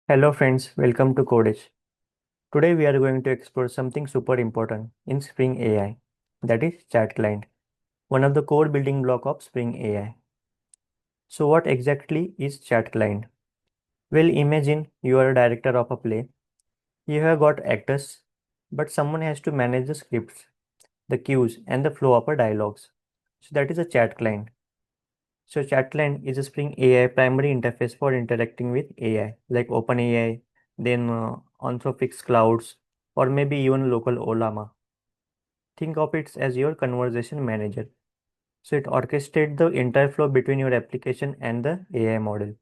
Hello friends, welcome to kodEdge. Today we are going to explore something super important in Spring AI, that is ChatClient, one of the core building block of Spring AI. So what exactly is ChatClient? Well, imagine you are a director of a play. You have got actors, but someone has to manage the scripts, the cues, and the flow of a dialogues. So that is a ChatClient. So ChatClient is a Spring AI primary interface for interacting with AI, like OpenAI, then Anthropic's clouds, or maybe even local Olama. Think of it as your conversation manager. So it orchestrates the entire flow between your application and the AI model.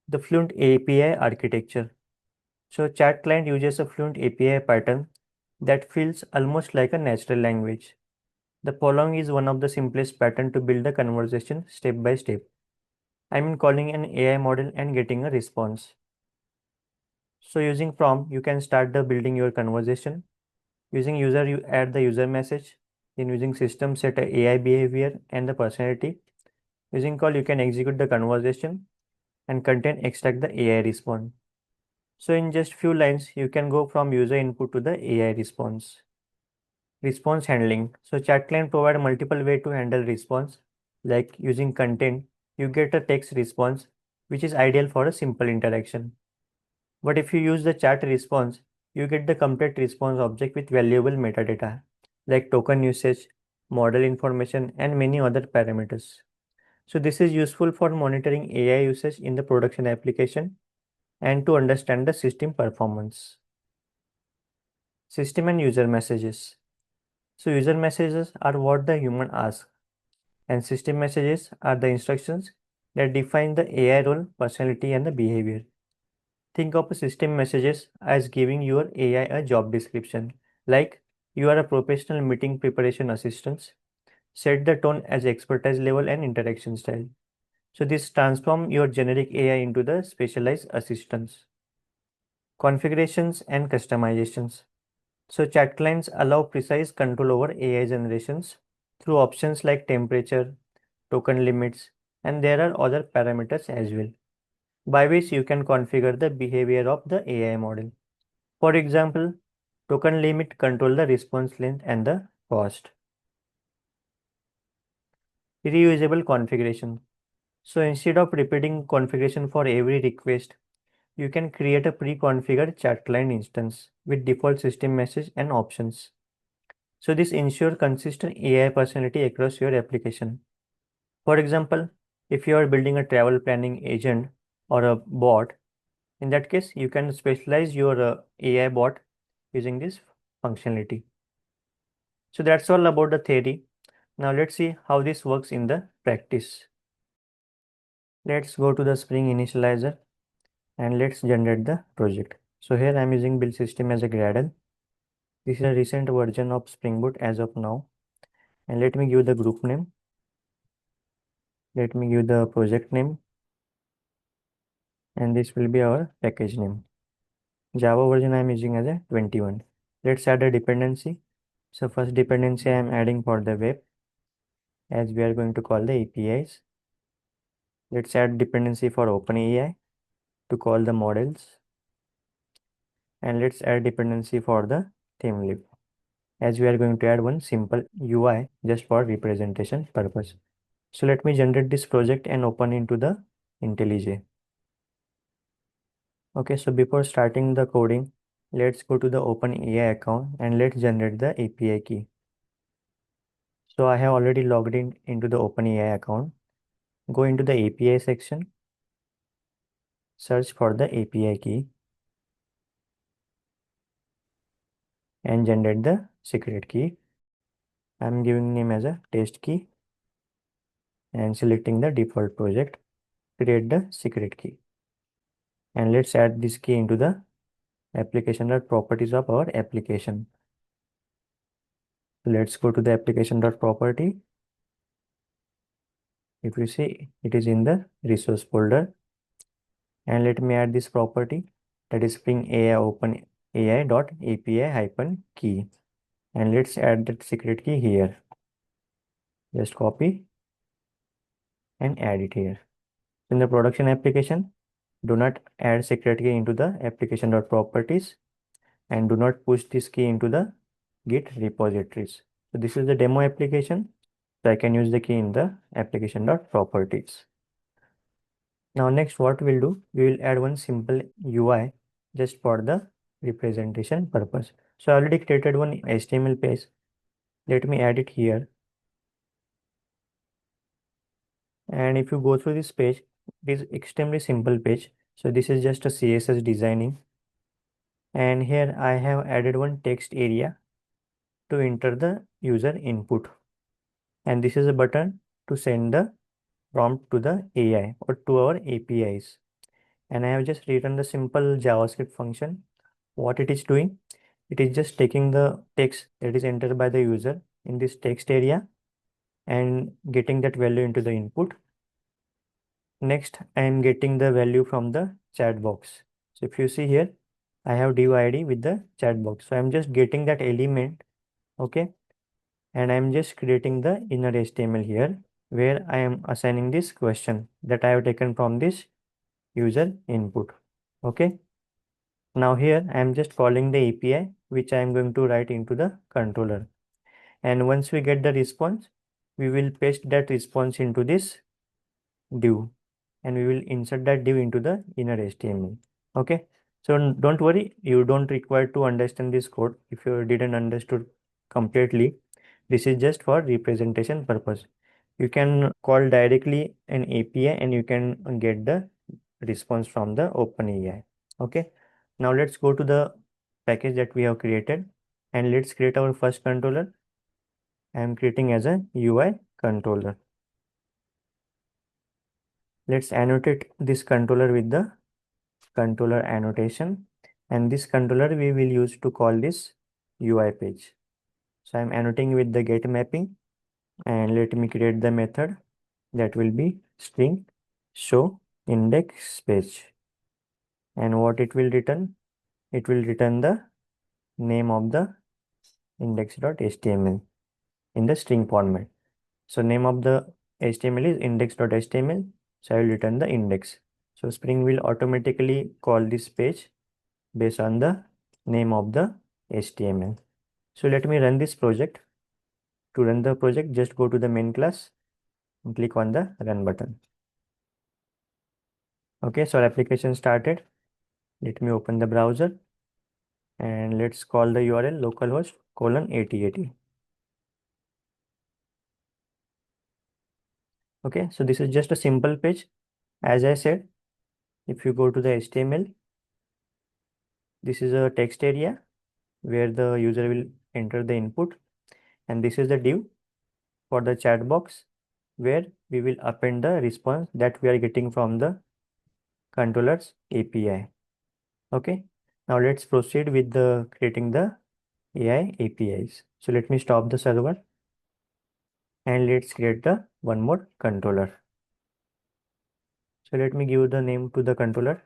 The Fluent API architecture. So ChatClient uses a Fluent API pattern that feels almost like a natural language. The following is one of the simplest pattern to build a conversation step by step. I mean calling an AI model and getting a response. So using prompt, you can start the building your conversation. Using user, you add the user message. Then using system, set a AI behavior and the personality. Using call, you can execute the conversation and content extract the AI response. So in just few lines, you can go from user input to the AI response. Response handling. So ChatClient provide multiple way to handle response. Like using content, you get a text response, which is ideal for a simple interaction. But if you use the chat response, you get the complete response object with valuable metadata like token usage, model information, and many other parameters. So this is useful for monitoring AI usage in the production application and to understand the system performance. System and user messages. So user messages are what the human asks, and system messages are the instructions that define the AI role, personality, and the behavior. Think of system messages as giving your AI a job description, like you are a professional meeting preparation assistant. Set the tone as expertise level and interaction style. So this transform your generic AI into the specialized assistants. Configurations and customizations. So chat clients allow precise control over AI generations through options like temperature, token limits, and there are other parameters as well, by which you can configure the behavior of the AI model. For example, token limit control the response length and the cost. Reusable configuration. So instead of repeating configuration for every request, you can create a pre-configured chat client instance with default system message and options. So this ensures consistent AI personality across your application. For example, if you are building a travel planning agent or a bot, in that case, you can specialize your AI bot using this functionality. So that's all about the theory. Now let's see how this works in the practice. Let's go to the Spring Initializer and let's generate the project. So here I'm using build system as a Gradle. This is a recent version of Spring Boot as of now. And let me give the group name. Let me give the project name. And this will be our package name. Java version I'm using as a 21. Let's add a dependency. So first dependency I'm adding for the web, as we are going to call the APIs. Let's add dependency for OpenAI to call the models. And let's add dependency for the theme lib, as we are going to add one simple UI just for representation purpose. So let me generate this project and open into the IntelliJ. Okay, so before starting the coding, let's go to the OpenAI account and let's generate the API key. So I have already logged in into the OpenAI account. Go into the API section, search for the API key and generate the secret key. I'm giving name as a test key and selecting the default project, create the secret key. And let's add this key into the application.properties of our application. Let's go to the application.property. If you see, it is in the resource folder. And let me add this property, that is Spring AI Open AI.api-key. And let's add that secret key here. Just copy and add it here. In the production application, Do not add secret key into the application.properties, and do not push this key into the Git repositories. So this is the demo application. So I can use the key in the application.properties. Now next what we'll do, we will add one simple UI just for the representation purpose. So I already created one HTML page. Let me add it here. And if you go through this page, it is extremely simple page. So this is just a CSS designing. And here I have added one text area to enter the user input. And this is a button to send the prompt to the AI or to our APIs. And I have just written the simple JavaScript function. What it is doing, it is just taking the text that is entered by the user in this text area and getting that value into the input. Next, I am getting the value from the chat box. So if you see here, I have div ID with the chat box. So I'm just getting that element, okay, and I'm just creating the inner HTML here where I am assigning this question that I have taken from this user input. Okay. Now here I am just calling the API which I am going to write into the controller. And once we get the response, we will paste that response into this div and we will insert that div into the inner HTML. Okay. So don't worry, you don't require to understand this code if you didn't understood completely. This is just for representation purpose. You can call directly an API and you can get the response from the OpenAI. Okay. Now let's go to the package that we have created and let's create our first controller. I am creating as a UI controller. Let's annotate this controller with the controller annotation, and this controller we will use to call this UI page. So I'm annotating with the get mapping, and let me create the method that will be string show index page. And what it will return? It will return the name of the index.html in the string format. So name of the HTML is index.html. So I will return the index. So Spring will automatically call this page based on the name of the HTML. So let me run this project. To run the project, just go to the main class and click on the run button. Okay, so our application started. Let me open the browser and let's call the URL localhost colon 8080. Okay, so this is just a simple page. As I said, if you go to the HTML, this is a text area where the user will enter the input, and this is the div for the chat box where we will append the response that we are getting from the controllers API. Okay, now let's proceed with the creating the AI APIs. So let me stop the server and let's create the one more controller. So let me give the name to the controller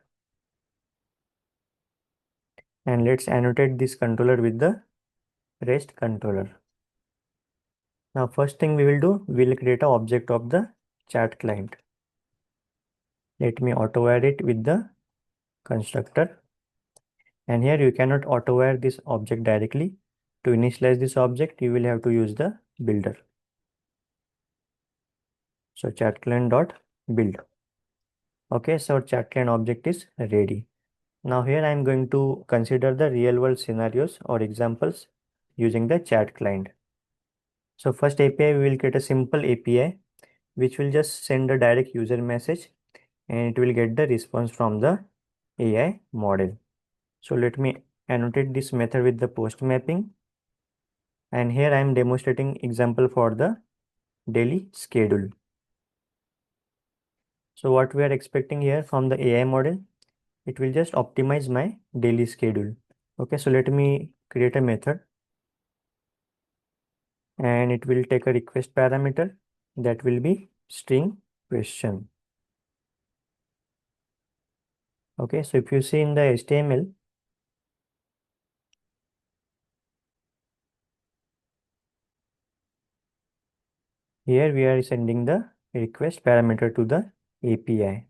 and let's annotate this controller with the REST controller. Now first thing we will do, we'll create an object of the chat client. Let me auto add it with the constructor. And here you cannot auto wire this object directly. To initialize this object, you will have to use the builder. So ChatClient.build. Okay, so ChatClient object is ready. Now here I am going to consider the real world scenarios or examples using the chat client. So first API, we will create a simple API which will just send a direct user message and it will get the response from the AI model. So let me annotate this method with the post mapping. And here I am demonstrating example for the daily schedule. So what we are expecting here from the AI model, it will just optimize my daily schedule. Okay, so let me create a method and it will take a request parameter that will be string question. Okay, so if you see in the HTML, here we are sending the request parameter to the API.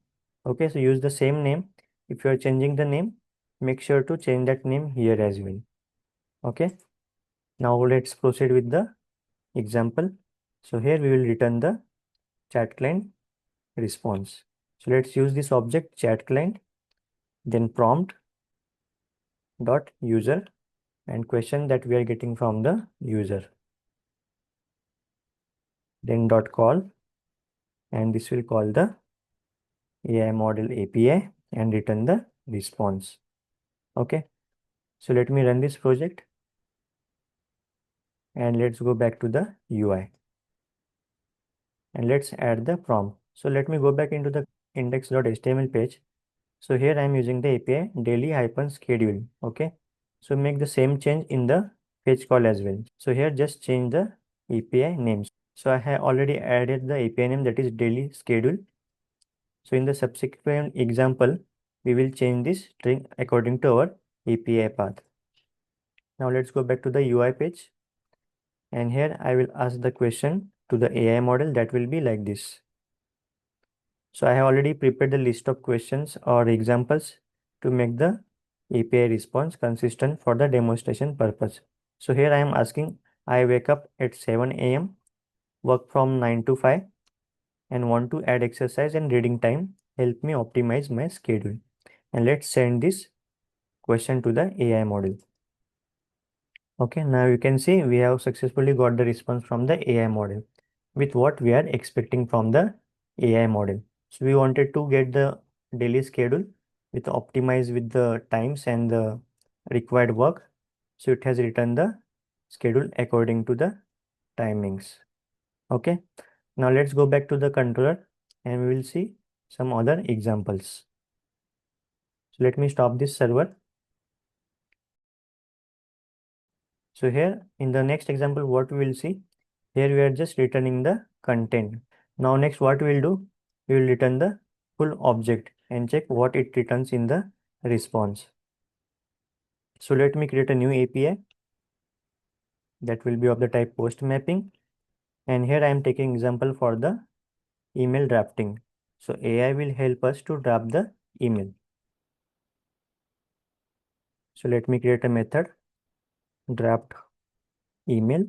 Okay, so use the same name If you are changing the name, make sure to change that name here as well. Okay. Now let's proceed with the example. So here we will return the chat client response. So let's use this object chat client, then prompt dot user and question that we are getting from the user, then dot call, and this will call the AI model API and return the response. Okay. So let me run this project and let's go back to the UI and let's add the prompt. So let me go back into the index.html page. So here I am using the API daily-schedule. Okay. So make the same change in the page call as well. So here just change the API names. So I have already added the API name, that is daily schedule. So in the subsequent example, we will change this string according to our API path. Now let's go back to the UI page. And here I will ask the question to the AI model that will be like this. So I have already prepared the list of questions or examples to make the API response consistent for the demonstration purpose. So here I am asking, I wake up at 7 a.m., work from 9 to 5, and want to add exercise and reading time. Help me optimize my schedule. And let's send this question to the AI model. Okay, now you can see we have successfully got the response from the AI model with what we are expecting from the AI model. So we wanted to get the daily schedule with optimize with the times and the required work. So it has written the schedule according to the timings. Okay, now let's go back to the controller and we will see some other examples. So let me stop this server. So here in the next example, what we will see, here we are just returning the content. Now next what we will do, we will return the full object and check what it returns in the response. So let me create a new API that will be of the type post mapping. And here I am taking example for the email drafting. So AI will help us to draft the email. So let me create a method draft email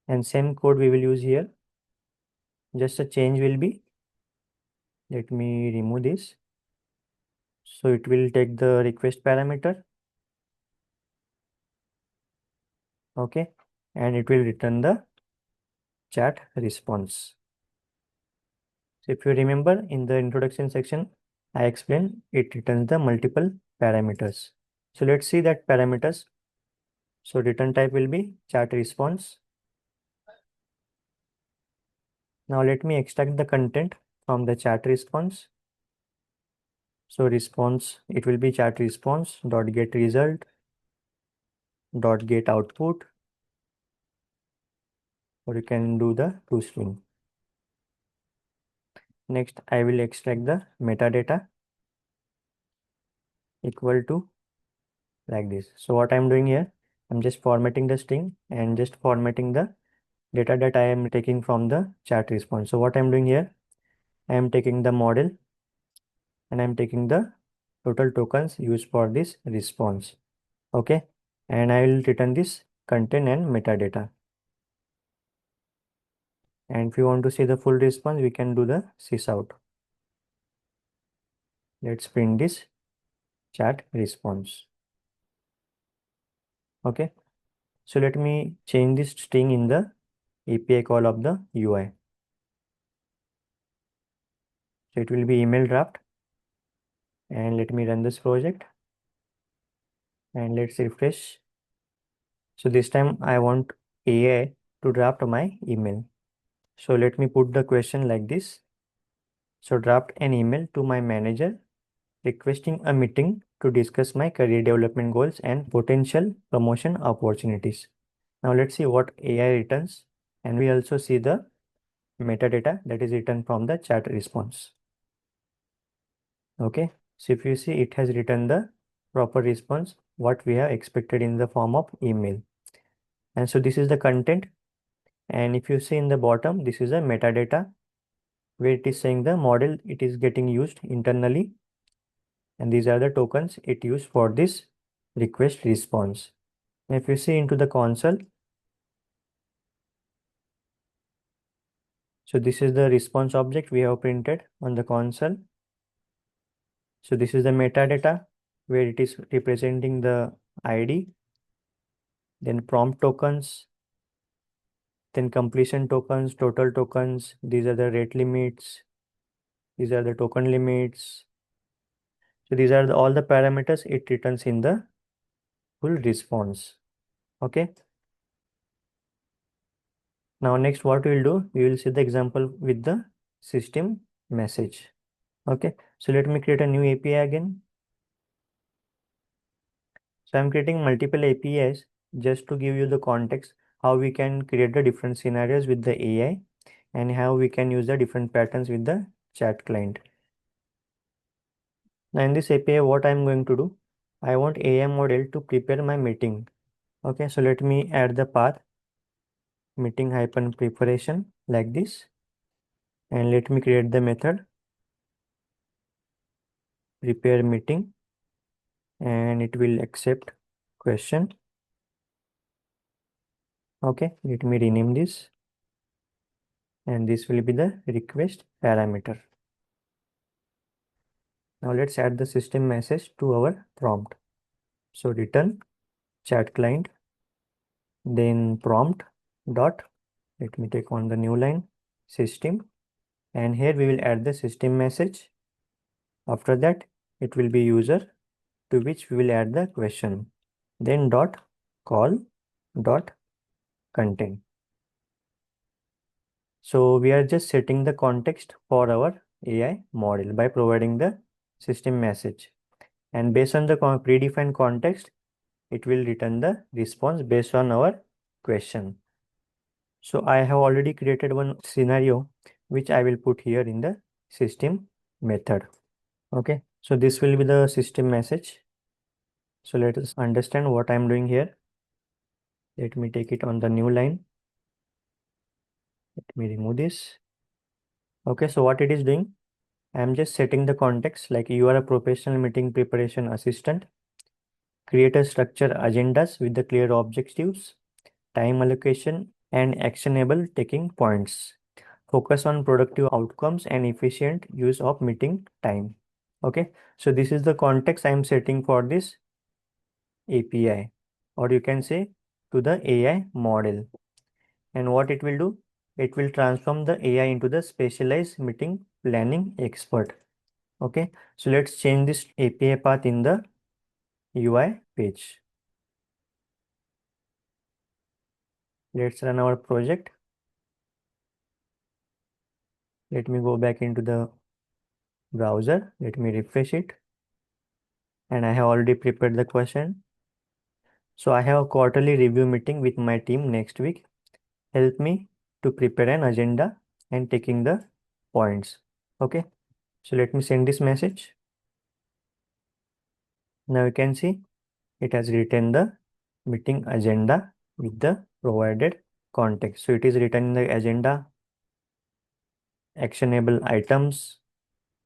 and same code we will use here. Just a change will be, let me remove this. So it will take the request parameter. Okay. And it will return the chat response. So if you remember in the introduction section, I explained it returns the multiple parameters. So let's see that parameters. So return type will be chat response. Now let me extract the content from the chat response. So response, it will be chat response dot get result dot get output, or you can do the toString. Next, I will extract the metadata equal to like this. So what I'm doing here, I'm just formatting the string and just formatting the data that I am taking from the chat response. So what I'm doing here, I am taking the model and I'm taking the total tokens used for this response. Okay. And I will return this content and metadata. And if you want to see the full response, we can do the sysout. Let's print this chat response. Okay. So let me change this string in the API call of the UI. So it will be email draft. And let me run this project. And let's refresh. So this time I want AI to draft my email. So let me put the question like this. So draft an email to my manager requesting a meeting to discuss my career development goals and potential promotion opportunities. Now let's see what AI returns, and we also see the metadata that is written from the chat response. Okay, so if you see, it has written the proper response what we have expected in the form of email. And so this is the content, and if you see in the bottom, this is a metadata where it is saying the model it is getting used internally, and these are the tokens it used for this request response. If you see into the console, so this is the response object we have printed on the console. So this is the metadata where it is representing the ID, then prompt tokens, then completion tokens, total tokens. These are the rate limits. These are the token limits. So these are all the parameters it returns in the full response. Okay. Now next what we'll do, we will see the example with the system message. Okay. So let me create a new API again. So I'm creating multiple APIs just to give you the context how we can create the different scenarios with the AI and how we can use the different patterns with the chat client. Now in this API, what I'm going to do, I want AI model to prepare my meeting. Okay, so let me add the path meeting hyphen preparation like this, and let me create the method prepare meeting, and it will accept question. Okay, let me rename this, and this will be the request parameter. Now let's add the system message to our prompt. So return chat client, then prompt dot, let me take on the new line system, and here we will add the system message. After that, it will be user, to which we will add the question, then dot call dot content. So we are just setting the context for our AI model by providing the system message, and based on the predefined context, it will return the response based on our question. So I have already created one scenario which I will put here in the system method. Okay, so this will be the system message. So let us understand what I'm doing here. Let me take it on the new line. Let me remove this. Okay, so what it is doing, I'm just setting the context like you are a professional meeting preparation assistant. Create a structure agendas with the clear objectives, time allocation, and actionable taking points. Focus on productive outcomes and efficient use of meeting time. Okay, so this is the context I'm setting for this API, or you can say to the AI model. And what it will do, it will transform the AI into the specialized meeting planning expert. Okay, so let's change this API path in the UI page. Let's run our project. Let me go back into the browser. Let me refresh it. And I have already prepared the question. So I have a quarterly review meeting with my team next week. Help me to prepare an agenda and taking the points. Okay, so let me send this message. Now you can see it has written the meeting agenda with the provided context. So it is written in the agenda, actionable items,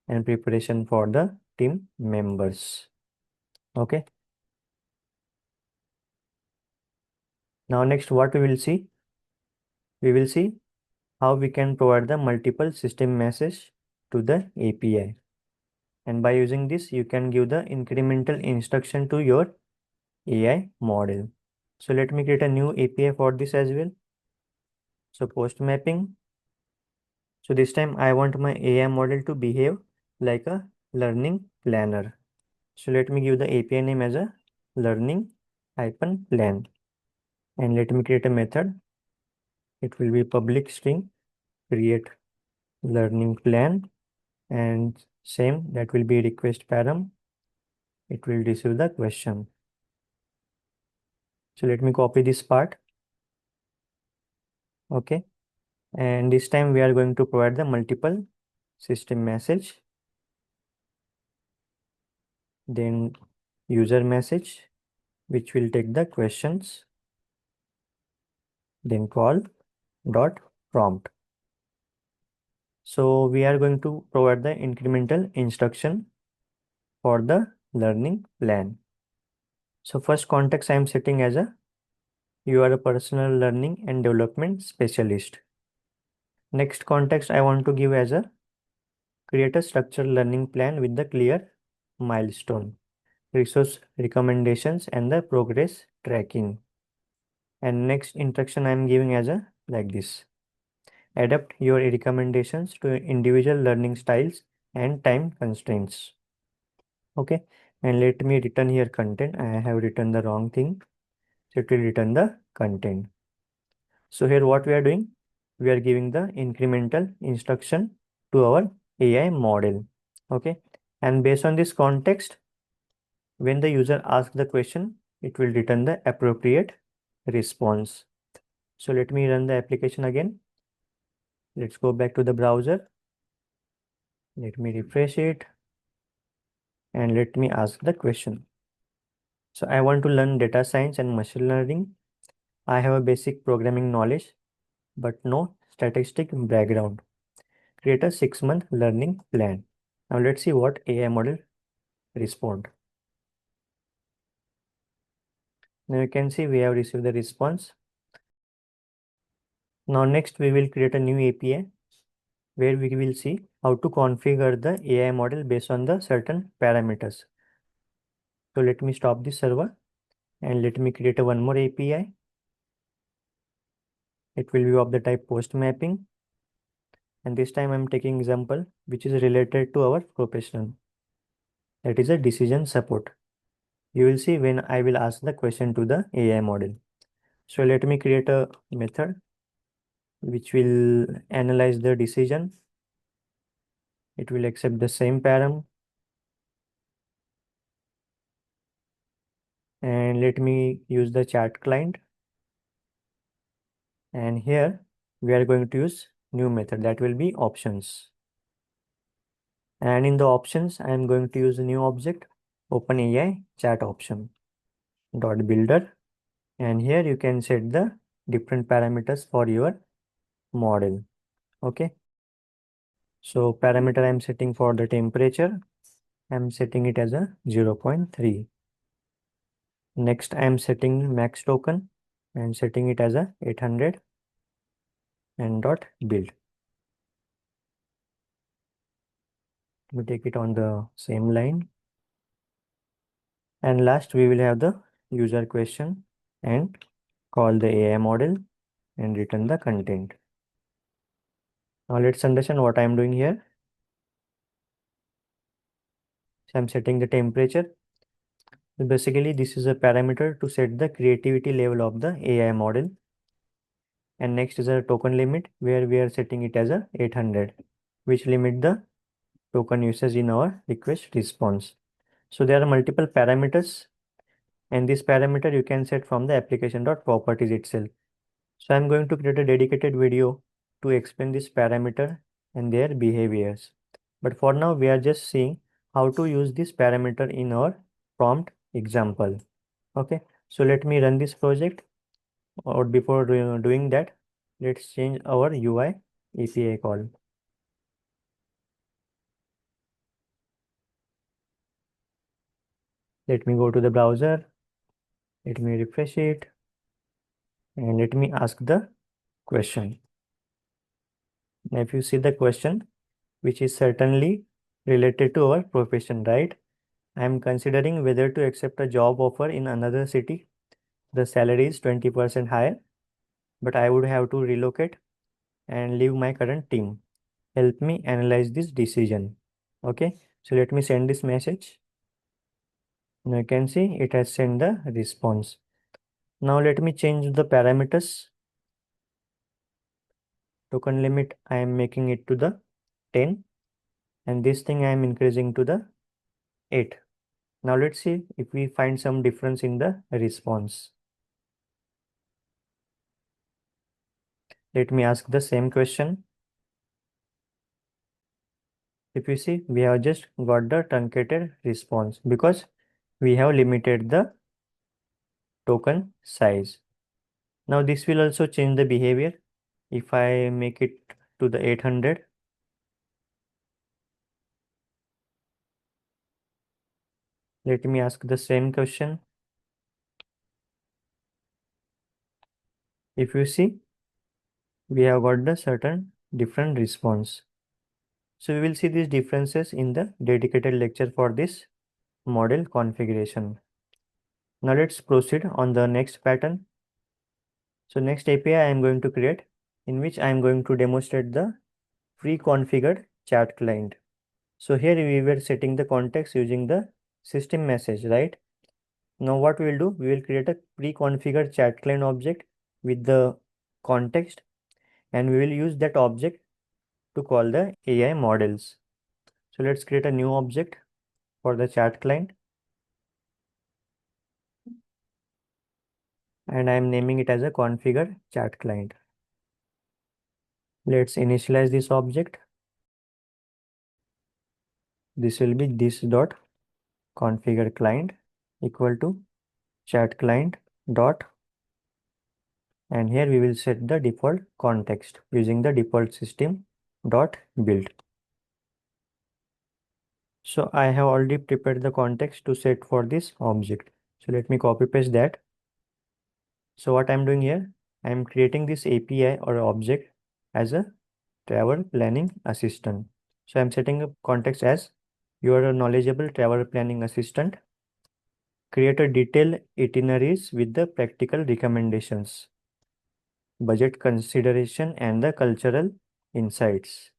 and preparation for the team members. Okay. Now next what we will see? We will see how we can provide the multiple system message to the API. And by using this, you can give the incremental instruction to your AI model. So let me create a new API for this as well. So post mapping. So this time I want my AI model to behave like a learning planner. So let me give the API name as a learning hyphen plan. And let me create a method. It will be public string create learning plan, and same that will be request param. It will receive the question. So let me copy this part. Okay. And this time we are going to provide the multiple system message, then user message, which will take the questions, then call dot prompt. So we are going to provide the incremental instruction for the learning plan. So first context I am setting as you are a personal learning and development specialist. Next context I want to give as create a structured learning plan with the clear milestone, resource recommendations and the progress tracking. And next instruction I am giving as like this. Adapt your recommendations to individual learning styles and time constraints. Okay. And let me return here content. I have written the wrong thing. So it will return the content. So here what we are doing, we are giving the incremental instruction to our AI model. Okay. And based on this context, when the user asks the question, it will return the appropriate response. So let me run the application again. Let's go back to the browser. Let me refresh it and let me ask the question. So I want to learn data science and machine learning. I have a basic programming knowledge, but no statistic background. Create a 6-month learning plan. Now let's see what AI model respond. Now you can see we have received the response. Now next we will create a new API where we will see how to configure the AI model based on the certain parameters. So let me stop this server and let me create one more API. It will be of the type post mapping. And this time I'm taking example which is related to our profession. That is a decision support. You will see when I will ask the question to the AI model. So let me create a method which will analyze the decision. It will accept the same param. And let me use the chat client. And here we are going to use new method that will be options. And in the options, I am going to use a new object, OpenAI chat option dot builder. And here you can set the different parameters for your model. Okay. So parameter I'm setting for the temperature. I'm setting it as a 0.3. Next, I'm setting max token. I'm setting it as a 800 and dot build. We take it on the same line. And last, we will have the user question and call the AI model and return the content. Now let's understand what I'm doing here. So I'm setting the temperature. So basically, this is a parameter to set the creativity level of the AI model. And next is a token limit where we are setting it as a 800, which limit the token usage in our request response. So there are multiple parameters, and this parameter you can set from the application.properties itself. So I'm going to create a dedicated video to explain this parameter and their behaviors. But for now, we are just seeing how to use this parameter in our prompt example. Okay, so let me run this project. Or before doing that, let's change our UI API call. Let me go to the browser. Let me refresh it. And let me ask the question. Now, if you see the question, which is certainly related to our profession, right? I am considering whether to accept a job offer in another city. The salary is 20% higher, but I would have to relocate and leave my current team. Help me analyze this decision. Okay, so let me send this message. Now you can see it has sent the response. Now let me change the parameters. Token limit, I am making it to the 10, and this thing I am increasing to the 8. Now let's see if we find some difference in the response. Let me ask the same question. If you see, we have just got the truncated response because we have limited the token size. Now this will also change the behavior. If I make it to the 800, Let me ask the same question. If you see, we have got the certain different response. So we will see these differences in the dedicated lecture for this model configuration. Now let's proceed on the next pattern. So next API I am going to create, in which I am going to demonstrate the pre-configured chat client. So here we were setting the context using the system message, right? Now what we will do, we will create a pre-configured chat client object with the context, and we will use that object to call the AI models. So let's create a new object for the chat client, and I am naming it as a configure chat client. Let's initialize this object. This will be this dot configure client equal to chat client dot, and here we will set the default context using the default system dot build. So I have already prepared the context to set for this object. So let me copy paste that. So what I'm doing here, I'm creating this API or object as a travel planning assistant. So I'm setting up context as you are a knowledgeable travel planning assistant. Create a detailed itineraries with the practical recommendations, budget consideration, and the cultural insights.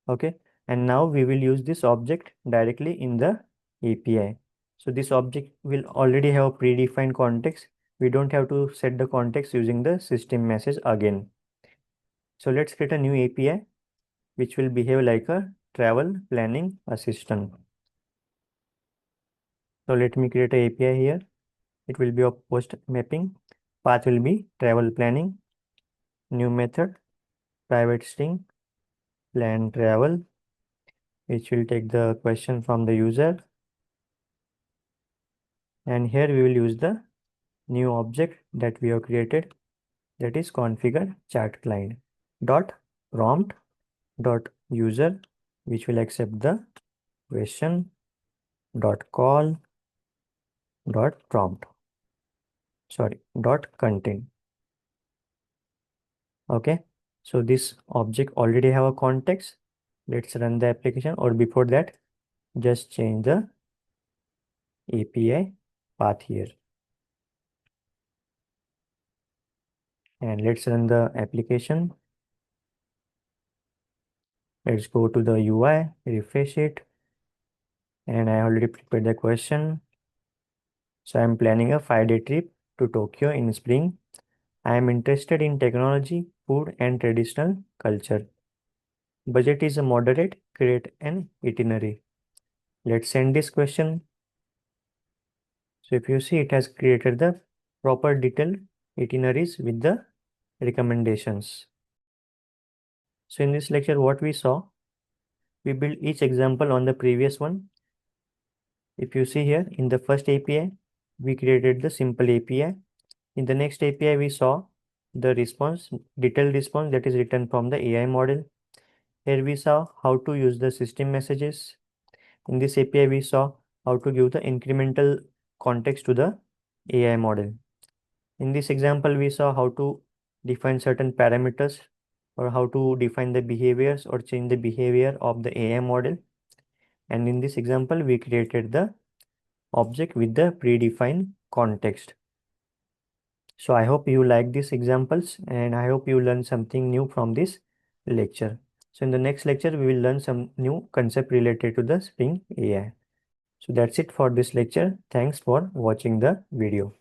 Okay, and now we will use this object directly in the API. So this object will already have a predefined context. We don't have to set the context using the system message again. So let's create a new API which will behave like a travel planning assistant. So let me create a API here. It will be a post mapping. Path will be travel planning. New method, private string, plan travel, which will take the question from the user. And here we will use the new object that we have created, that is configure chat client dot prompt dot user, which will accept the question dot call dot prompt, sorry, dot content. Okay, so this object already have a context. Let's run the application, or before that, just change the API path here, and let's run the application. Let's go to the UI, refresh it, and I already prepared the question. So I'm planning a 5-day trip to Tokyo in spring. I am interested in technology, food, and traditional culture. Budget is a moderate, create an itinerary. Let's send this question. So if you see, it has created the proper detailed itineraries with the recommendations. So in this lecture, what we saw, we built each example on the previous one. If you see here, in the first API, we created the simple API. In the next API, we saw the response, detailed response that is written from the AI model. Here we saw how to use the system messages. In this API, we saw how to give the incremental context to the AI model. In this example, we saw how to define certain parameters, or how to define the behaviors or change the behavior of the AI model. And in this example, we created the object with the predefined context. So I hope you like these examples, and I hope you learn something new from this lecture. So in the next lecture, we will learn some new concept related to the Spring AI. So that's it for this lecture. Thanks for watching the video.